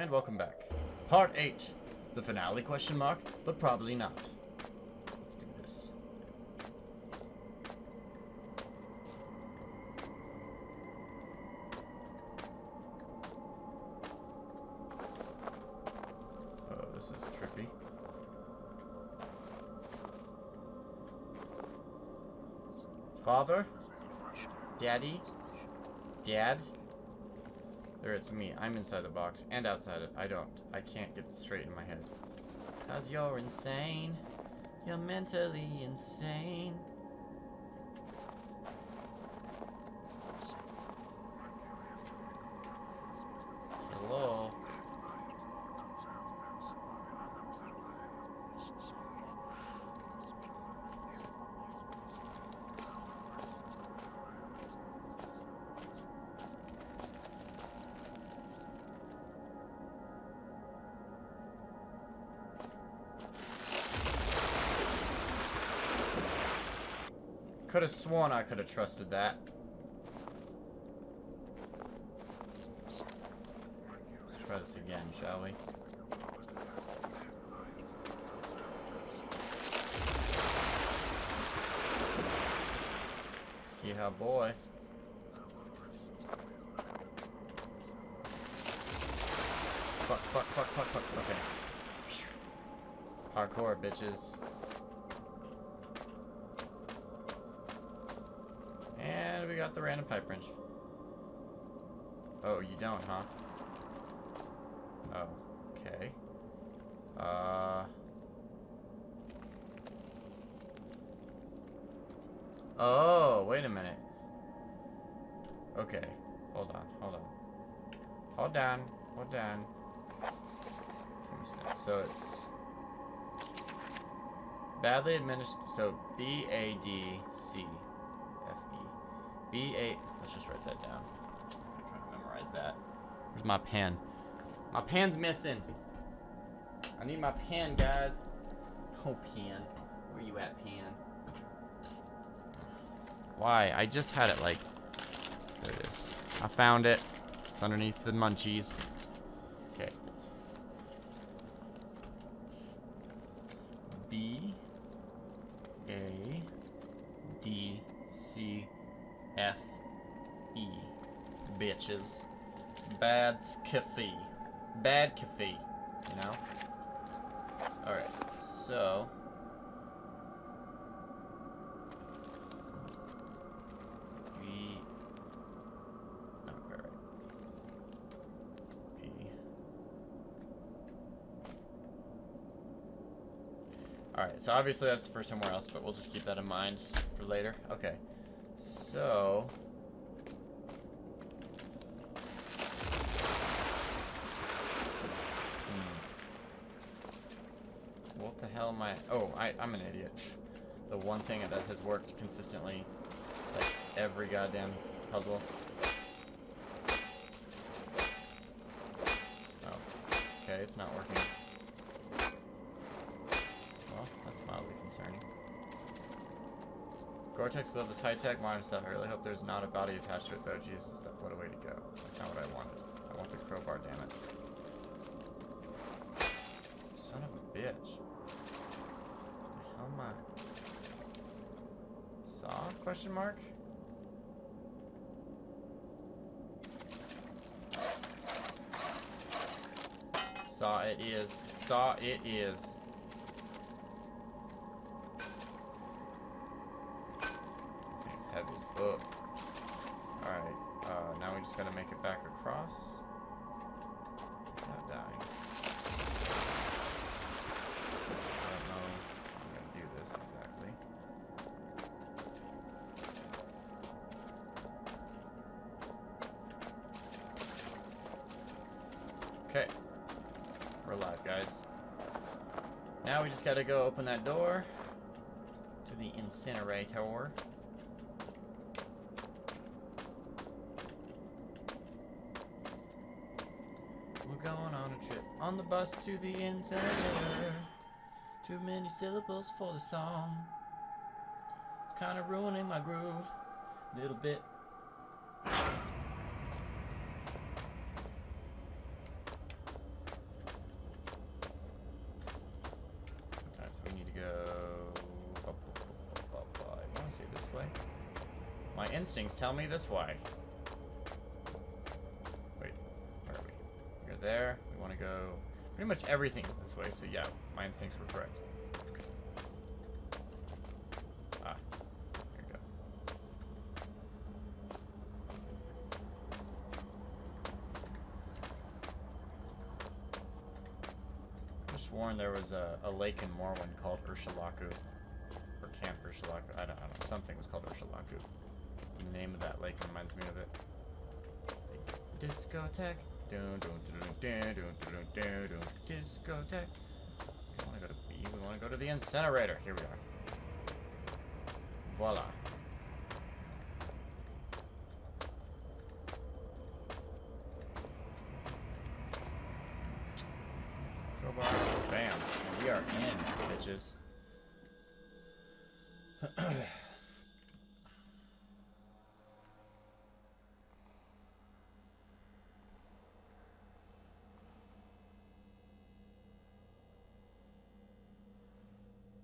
And welcome back. Part 8. The finale question mark, but probably not. Let's do this. Oh, this is trippy. Father? Daddy? Dad? There, it's me. I'm inside the box and outside it. I can't get it straight in my head. 'Cause you're insane. You're mentally insane. Hello? Could have sworn I could have trusted that. Let's try this again, shall we? Yeah, boy. Fuck. Okay. Hardcore, bitches. And we got the random pipe wrench. Oh, you don't, huh? Oh, okay. Oh, wait a minute. Okay, hold on. So it's badly administered. So BADCFE. Let's just write that down. I'm trying to memorize that. Where's my pen? My pen's missing. I need my pen, guys. Oh, pen. Where you at, pen? Why? I just had it like... There it is. I found it. It's underneath the munchies. Okay. BADCFE. Bitches. Bad cafe. Bad cafe. You know? Alright, so... Not quite right. Alright, so obviously that's for somewhere else, but we'll just keep that in mind for later. Okay. So... What the hell am I... Oh, I'm an idiot. The one thing that has worked consistently, like, every goddamn puzzle. Oh. Okay, it's not working. Well, that's mildly concerning. Gore-Tex glove is high-tech, modern stuff. I really hope there's not a body attached to it, though. Jesus, what a way to go. That's not what I wanted. I want the crowbar, damn it. Son of a bitch. The hell am I? Saw? Question mark? Saw it is. Saw it is. It's heavy as fuck. Alright, now we just gotta make it back across. Without dying. I don't know how I'm gonna do this exactly. Okay. We're alive, guys. Now we just gotta go open that door to the incinerator. We're going on a trip on the bus to the incinerator. Too many syllables for the song. It's kind of ruining my groove a little bit. to say this way. My instincts tell me this way. Wait, where are we? We're there. We want to go... Pretty much everything's this way, so yeah, my instincts were correct. Ah, there we go. I could have sworn there was a lake in Morrowind called Urshalaku. Or Camp Urshalaku. I don't know. Something was called Urshalaku. The name of that lake reminds me of it. Discotheque. Discotheque. We want to go to B. We want to go to the incinerator. Here we are. Voila. Crowbar. Bam. And we are in, bitches.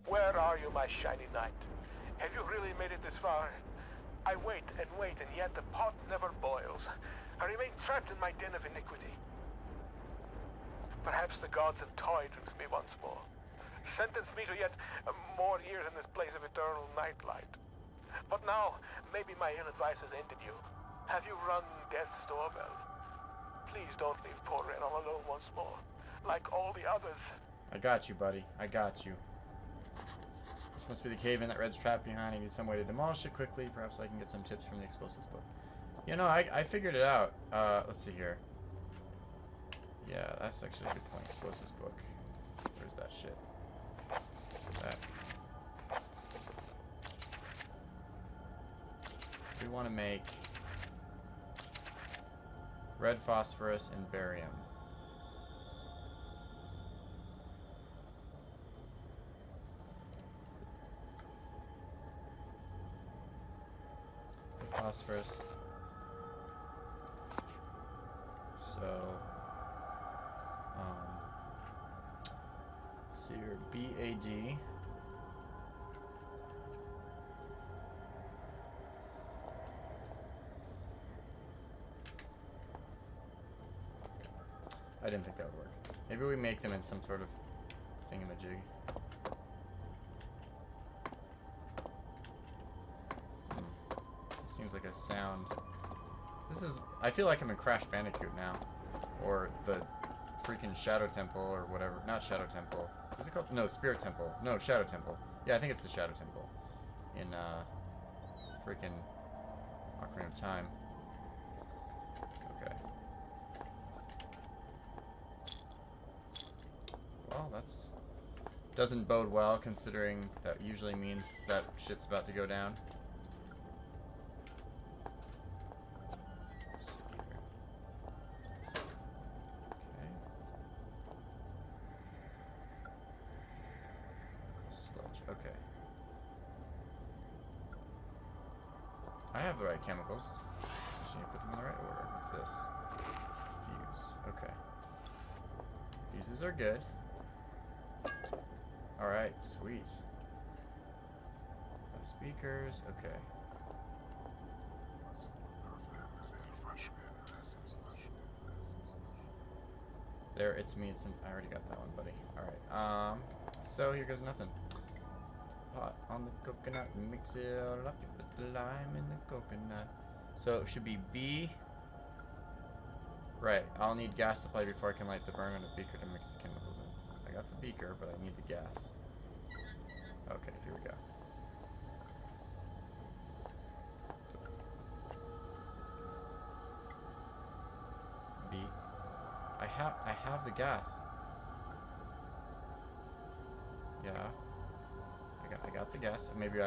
Where are you, my shiny knight? Have you really made it this far? I wait, and yet the pot never boils. I remain trapped in my den of iniquity. Perhaps the gods have toyed with me once more. Sentenced me to yet more years in this place of eternal nightlight. But now, maybe my ill advice has ended you. Have you rung death's doorbell? Please don't leave poor Ren all alone once more, like all the others. I got you, buddy. I got you. This must be the cave-in that Red's trapped behind. I need some way to demolish it quickly. Perhaps I can get some tips from the explosives book. You know, I figured it out. Let's see here. Yeah, that's actually a good point. Explosives book. Where's that shit? That. We want to make red phosphorus and barium. Phosphorus. So, so your BAD. I didn't think that would work. Maybe we make them in some sort of thingamajig. Seems like a sound. This is... I feel like I'm in Crash Bandicoot now. Or the freaking Shadow Temple or whatever. Not Shadow Temple. What's it called? No, Spirit Temple. No, Shadow Temple. Yeah, I think it's the Shadow Temple. In, freaking Ocarina of Time. Okay. Well, that's... doesn't bode well, considering that usually means that shit's about to go down. Okay. I have the right chemicals. Just need to put them in the right order. What's this? Fuse. Okay. Fuses are good. Alright, sweet. Speakers, okay. There, it's me. I already got that one, buddy. Alright, so here goes nothing. Pot on the coconut, mix it all up, you put the lime in the coconut. So it should be B. Right, I'll need gas supply before I can light the burner and a beaker to mix the chemicals in. I got the beaker, but I need the gas. Okay, here we go. B. I have the gas. Yeah. I got the gas. Maybe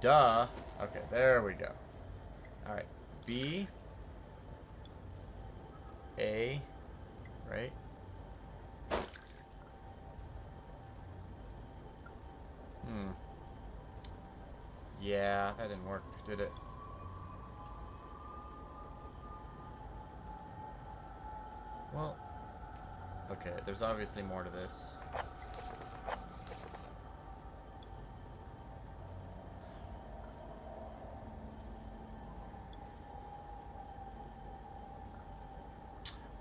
duh. Okay, there we go. Alright. B. A. Right? Yeah, that didn't work, did it? Well, okay, there's obviously more to this.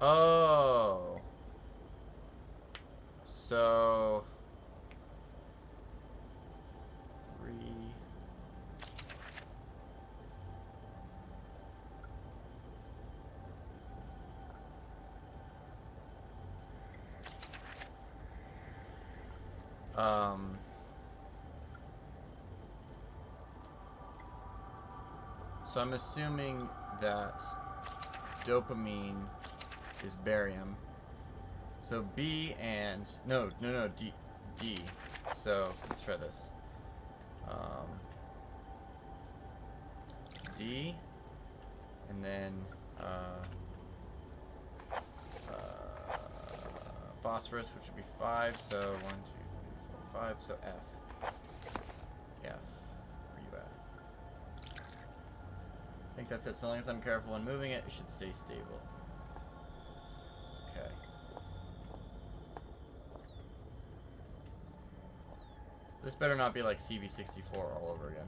Oh. So 3. So I'm assuming that dopamine is barium. So B and no, D. So let's try this. D, and then phosphorus, which would be 5. So 1, 2, 3, 4, 5. So F. F. Where you at? I think that's it. So long as I'm careful when moving it, it should stay stable. Okay. This better not be like CV64 all over again.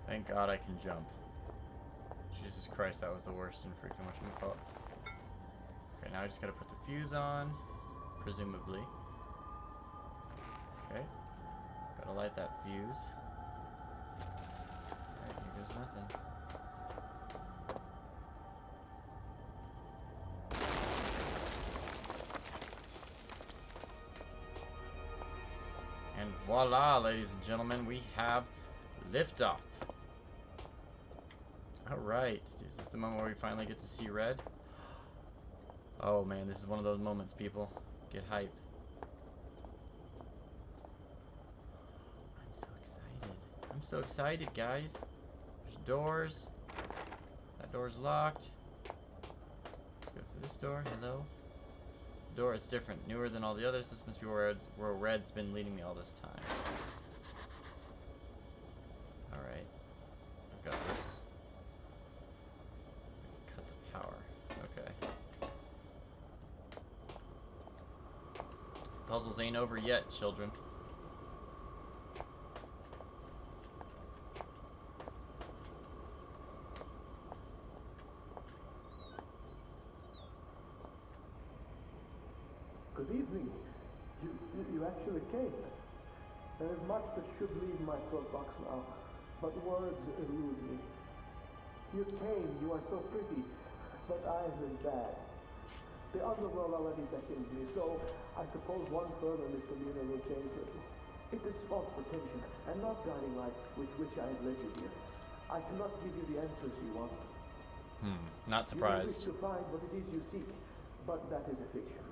Thank God I can jump. Jesus Christ, that was the worst in freaking whatchamacallit. Okay, now I just gotta put the fuse on, presumably. Okay, gotta light that fuse. Alright, here goes nothing. And voila, ladies and gentlemen, we have liftoff. Alright, is this the moment where we finally get to see red? Oh man, this is one of those moments, people. Get hype. I'm so excited. I'm so excited, guys. There's doors. That door's locked. Let's go through this door. Hello. Door, it's different. Newer than all the others. This must be where red's been leading me all this time. Alright. I've got this. Cut the power. Okay. Puzzles ain't over yet, children. Good evening. You actually came. There is much that should leave my throat box now, but words elude me. You came, you are so pretty, but I have been bad. The underworld already beckons me, so I suppose one further misdemeanor will change little. It is false pretension, and not guiding light with which I have led you here. I cannot give you the answers you want. Not surprised. You wish to find what it is you seek, but that is a fiction.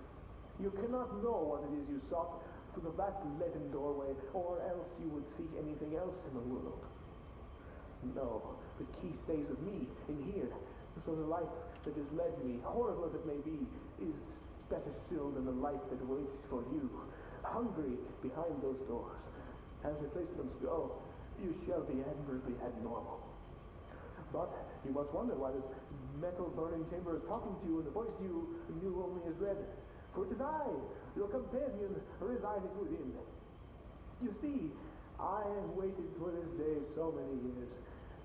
You cannot know what it is you sought through the vast leaden doorway, or else you would seek anything else in the world. No, the key stays with me, in here. So the life that has led me, horrible as it may be, is better still than the life that waits for you, hungry behind those doors. As replacements go, you shall be admirably abnormal. But you must wonder why this metal burning chamber is talking to you in the voice you knew only as red. For it is I, your companion, residing within. You see, I have waited for this day so many years.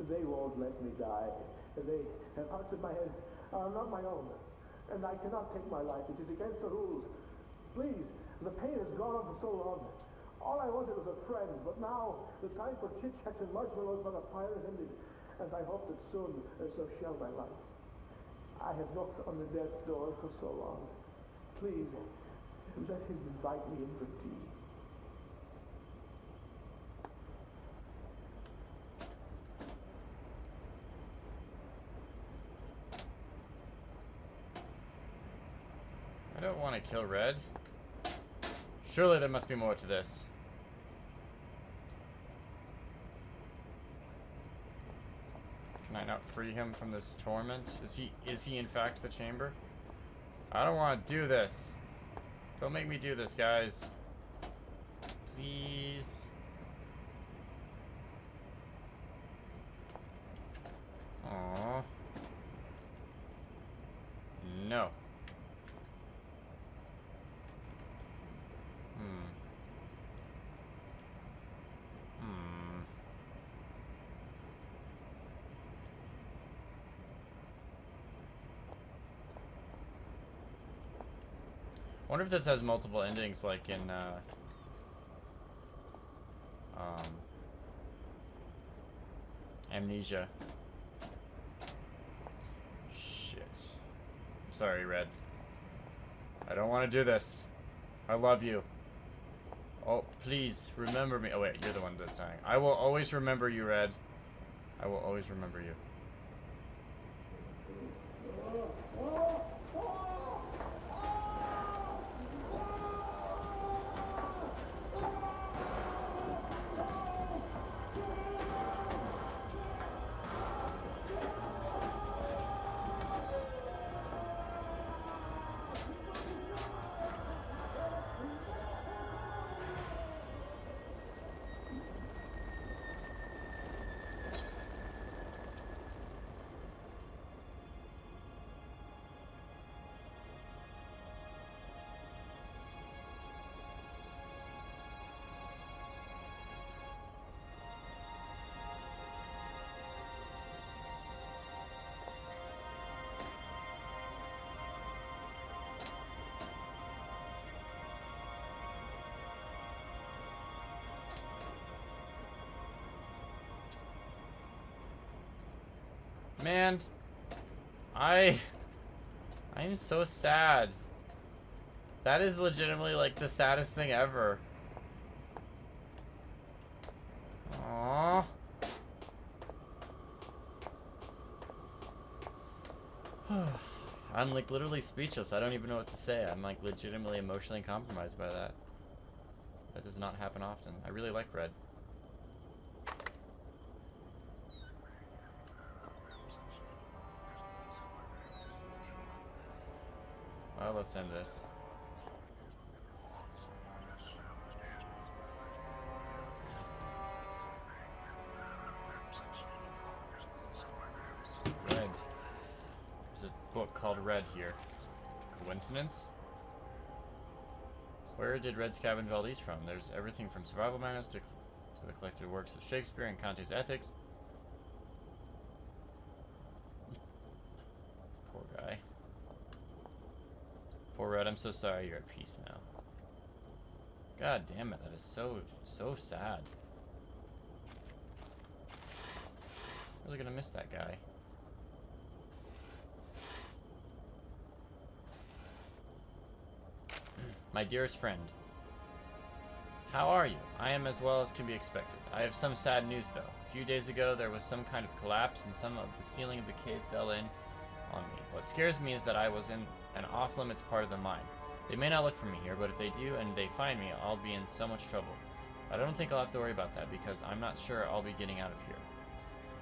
They won't let me die. They have parts of my head are not my own, and I cannot take my life. It is against the rules. Please, the pain has gone on for so long. All I wanted was a friend, but now the time for chit-chats and marshmallows by the fire has ended, and I hope that soon so shall my life. I have knocked on the death's door for so long. Please, let him invite me in for tea. I don't want to kill Red. Surely there must be more to this. Can I not free him from this torment? Is he in fact the chamber? I don't want to do this. Don't make me do this, guys. Please. Aww. No. Hmm. Wonder if this has multiple endings like in Amnesia. Shit. I'm sorry, Red. I don't want to do this. I love you. Oh, please remember me. Oh wait, you're the one that's dying. I will always remember you, Red. I will always remember you. Man, I'm so sad. That is legitimately like the saddest thing ever. Aww. I'm like literally speechless. I don't even know what to say. I'm like legitimately emotionally compromised by that. That does not happen often. I really like Red. Well, let's end this. Red. There's a book called Red here. Coincidence? Where did Red scavenge all these from? There's everything from survival manuals to the collected works of Shakespeare and Conte's ethics. Poor guy. Poor Red, I'm so sorry you're at peace now. God damn it, that is so sad. Really gonna miss that guy. My dearest friend. How are you? I am as well as can be expected. I have some sad news though. A few days ago there was some kind of collapse and some of the ceiling of the cave fell in on me. What scares me is that I was in an off-limits part of the mine. They may not look for me here, but if they do and they find me, I'll be in so much trouble. I don't think I'll have to worry about that because I'm not sure I'll be getting out of here.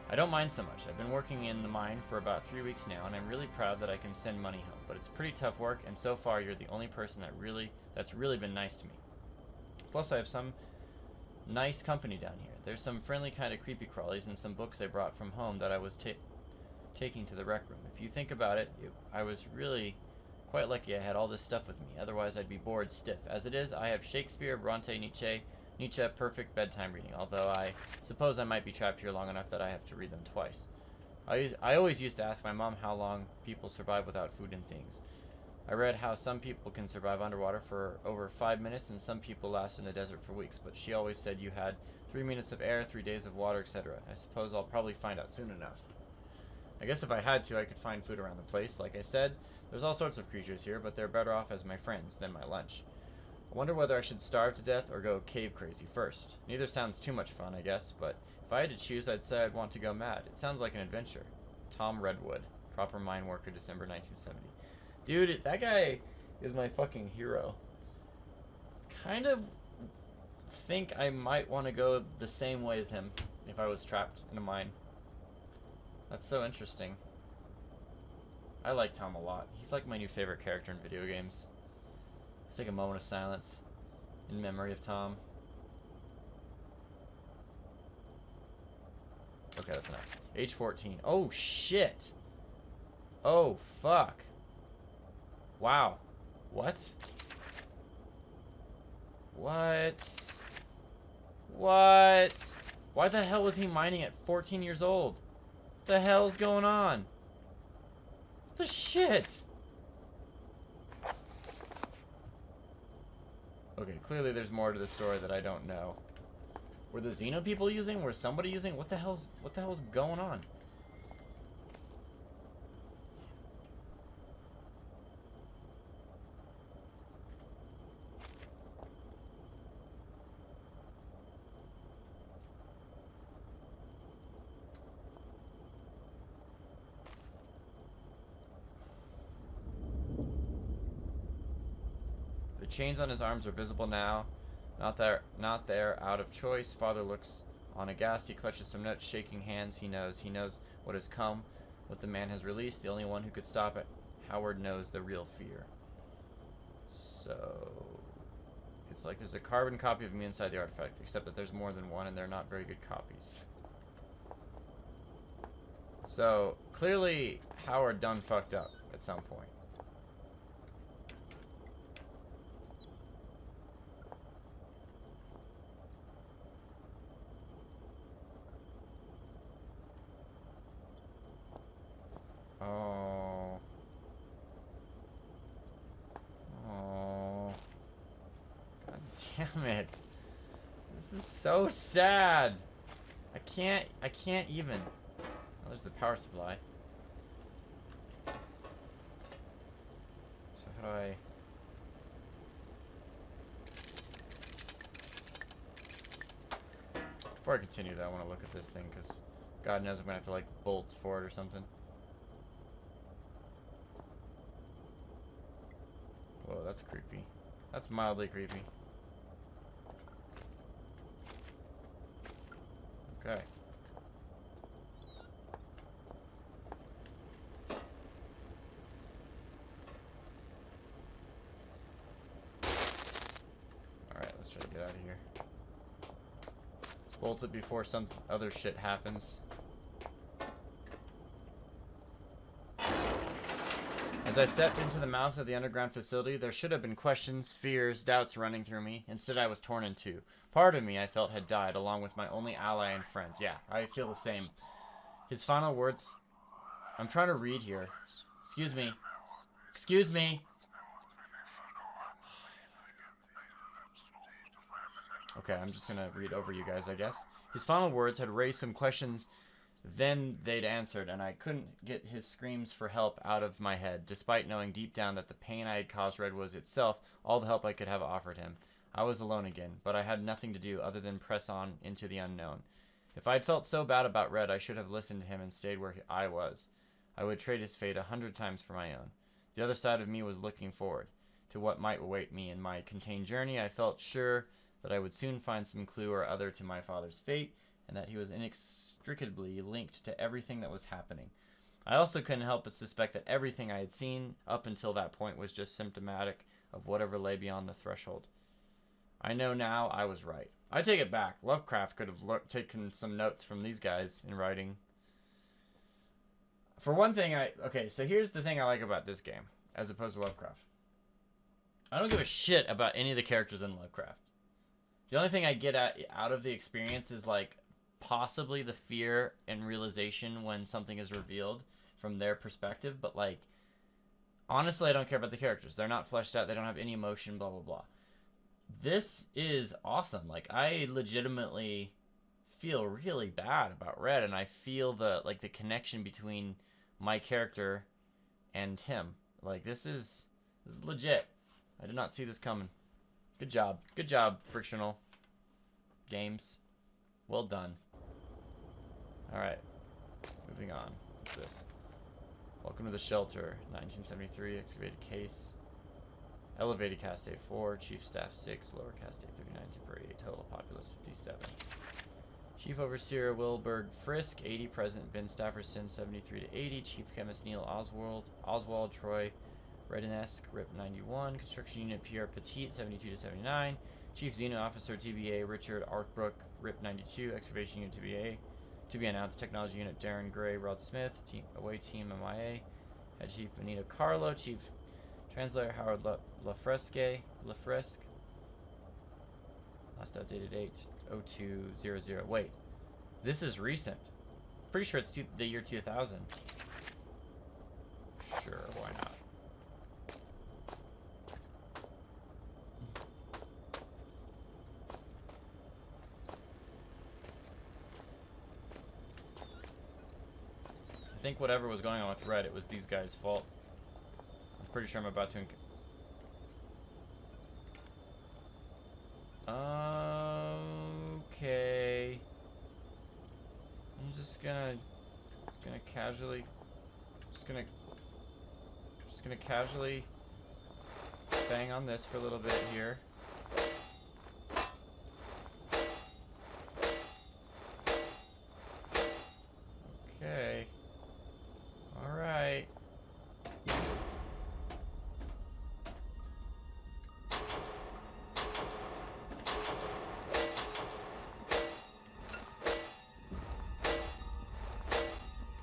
I don't mind so much. I've been working in the mine for about 3 weeks now, and I'm really proud that I can send money home. But it's pretty tough work, and so far you're the only person that's really been nice to me. Plus, I have some nice company down here. There's some friendly kind of creepy crawlies and some books I brought from home that I was taking to the rec room. If you think about it, I was really quite lucky I had all this stuff with me. Otherwise, I'd be bored stiff. As it is, I have Shakespeare, Bronte, Nietzsche, perfect bedtime reading, although I suppose I might be trapped here long enough that I have to read them twice. I always used to ask my mom how long people survive without food and things. I read how some people can survive underwater for over 5 minutes and some people last in the desert for weeks, but she always said you had 3 minutes of air, 3 days of water, etc. I suppose I'll probably find out soon enough. I guess if I had to, I could find food around the place. Like I said, there's all sorts of creatures here, but they're better off as my friends than my lunch. I wonder whether I should starve to death or go cave crazy first. Neither sounds too much fun, I guess, but if I had to choose, I'd say I'd want to go mad. It sounds like an adventure. Tom Redwood, proper mine worker, December 1970. Dude, that guy is my fucking hero. Kind of think I might want to go the same way as him if I was trapped in a mine. That's so interesting. I like Tom a lot. He's like my new favorite character in video games. Let's take a moment of silence in memory of Tom. Okay, that's enough. Age 14. Oh, shit. Oh, fuck. Wow. What? What? What? Why the hell was he mining at 14 years old? What the hell's going on? What the shit? Okay, clearly there's more to the story that I don't know. Were the Xeno people using? Were somebody using? What the hell's going on? The chains on his arms are visible now. Not there, out of choice. Father looks on aghast. He clutches some notes, shaking hands. He knows what has come, what the man has released. The only one who could stop it. Howard knows the real fear. So, it's like there's a carbon copy of me inside the artifact, except that there's more than one, and they're not very good copies. So, clearly, Howard done fucked up at some point. Oh. Oh. God damn it. This is so sad. I can't even. Oh, there's the power supply. So how do I... Before I continue though, I want to look at this thing, because God knows I'm going to have to, like, bolt for it or something. Whoa, that's creepy. That's mildly creepy. Okay. Alright, let's try to get out of here. Let's bolt it before some other shit happens. As I stepped into the mouth of the underground facility, there should have been questions, fears, doubts running through me. Instead, I was torn in two. Part of me, I felt, had died, along with my only ally and friend. Yeah, I feel the same. His final words... I'm trying to read here. Excuse me. Excuse me. Okay, I'm just gonna read over you guys, I guess. His final words had raised some questions, then they'd answered, and I couldn't get his screams for help out of my head, despite knowing deep down that the pain I had caused Red was itself all the help I could have offered him. I was alone again, but I had nothing to do other than press on into the unknown. If I'd felt so bad about Red, I should have listened to him and stayed where I was. I would trade his fate 100 times for my own. The other side of me was looking forward to what might await me in my contained journey. I felt sure that I would soon find some clue or other to my father's fate, and that he was inextricably linked to everything that was happening. I also couldn't help but suspect that everything I had seen up until that point was just symptomatic of whatever lay beyond the threshold. I know now I was right. I take it back. Lovecraft could have taken some notes from these guys in writing. For one thing, okay, so here's the thing I like about this game, as opposed to Lovecraft. I don't give a shit about any of the characters in Lovecraft. The only thing I get out of the experience is, like, possibly the fear and realization when something is revealed from their perspective, but, like, honestly, I don't care about the characters. They're not fleshed out. They don't have any emotion, blah, blah, blah. This is awesome. Like, I legitimately feel really bad about Red, and I feel the connection between my character and him. Like, this is legit. I did not see this coming. Good job. Good job, Frictional Games. Well done. Alright. Moving on. What's this? Welcome to the shelter. 1973. Excavated case. Elevated cast A4. Chief staff 6. Lower cast A39. Temporary 8. Total populace 57. Chief Overseer Wilberg Frisk 80. President Ben Stafferson 73 to 80. Chief Chemist Neil Oswald Troy Redenesk, RIP 91, Construction Unit Pierre Petit, 72 to 79, Chief Xeno Officer TBA Richard Arkbrook, RIP 92, Excavation Unit To be announced. Technology Unit Darren Gray, Rod Smith. Away Team MIA. Head Chief Benito Carlo. Chief Translator Howard Lafresque. Last updated date 0200. Wait, this is recent. Pretty sure it's the year 2000. Sure, why not? I think whatever was going on with Red, it was these guys' fault. I'm pretty sure I'm about to... Okay. I'm just gonna casually bang on this for a little bit here. Okay. All right.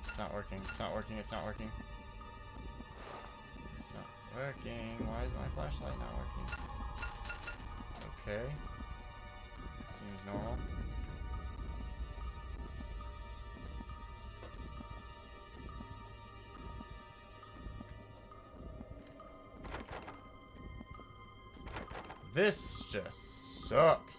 It's not working. It's not working. It's not working. It's not working. Why is my flashlight not working? Okay. Seems normal. This just sucks.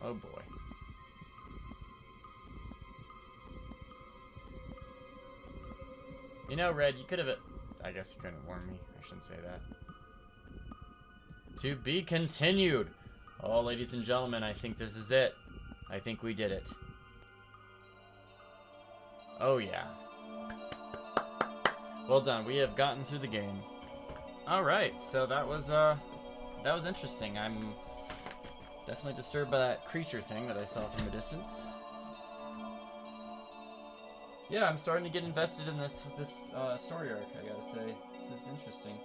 Oh boy. You know, Red, you could have... I guess you couldn't warn me. I shouldn't say that. To be continued. Oh, ladies and gentlemen, I think this is it. I think we did it. Oh, yeah. Well done. We have gotten through the game. Alright, so that was interesting. I'm definitely disturbed by that creature thing that I saw from a distance. Yeah, I'm starting to get invested in this story arc, I gotta say. This is interesting.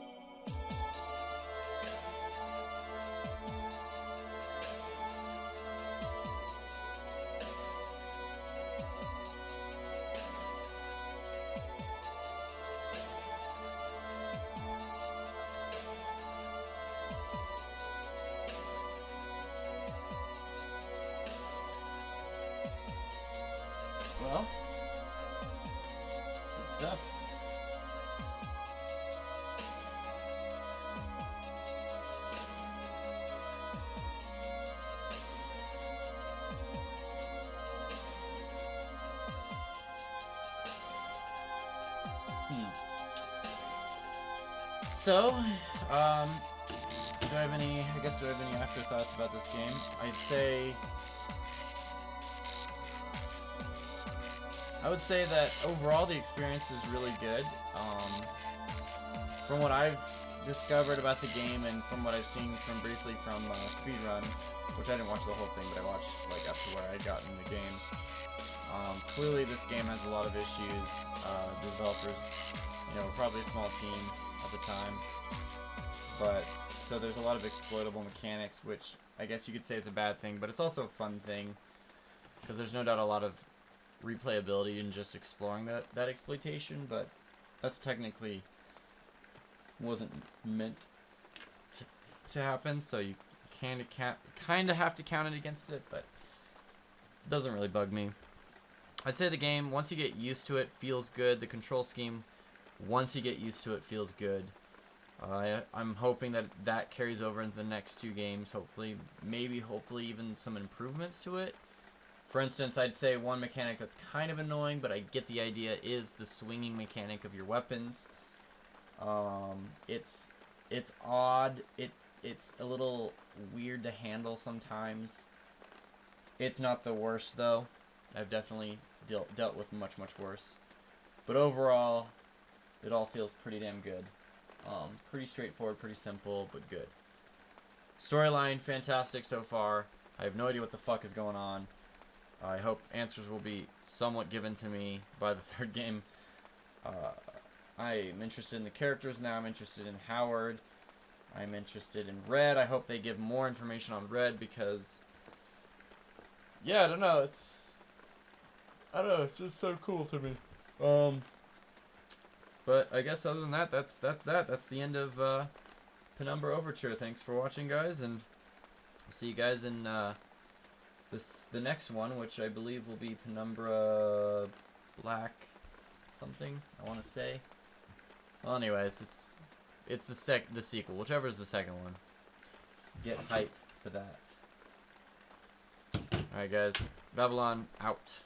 Well, good stuff. So, do I have any, do I have any afterthoughts about this game? I would say that overall the experience is really good. From what I've discovered about the game and from what I've seen briefly from Speedrun, which I didn't watch the whole thing, but I watched like up to where I got in the game. Clearly this game has a lot of issues. The developers, probably a small team at the time, but so there's a lot of exploitable mechanics, which I guess you could say is a bad thing, but it's also a fun thing because there's no doubt a lot of replayability in just exploring that exploitation, but that's technically wasn't meant to happen, so you kind of have to count it against it, but it doesn't really bug me. I'd say the game, once you get used to it, feels good. The control scheme, once you get used to it, feels good. I'm hoping that carries over into the next two games, hopefully even some improvements to it. For instance, I'd say one mechanic that's kind of annoying, but I get the idea, is the swinging mechanic of your weapons. It's odd. It's a little weird to handle sometimes. It's not the worst though. I've definitely dealt with much worse. But overall, it all feels pretty damn good. Pretty straightforward, pretty simple, but good. Storyline, fantastic so far. I have no idea what the fuck is going on. I hope answers will be somewhat given to me by the third game. I'm interested in the characters now. I'm interested in Howard. I'm interested in Red. I hope they give more information on Red because, yeah, I don't know. It's just so cool to me. But I guess other than that, that's that. That's the end of Penumbra Overture. Thanks for watching, guys, and I'll see you guys in the next one, which I believe will be Penumbra Black something. I want to say. Well, anyways, it's the sequel, whichever is the second one. Get hype for that. All right, guys. Babylon out.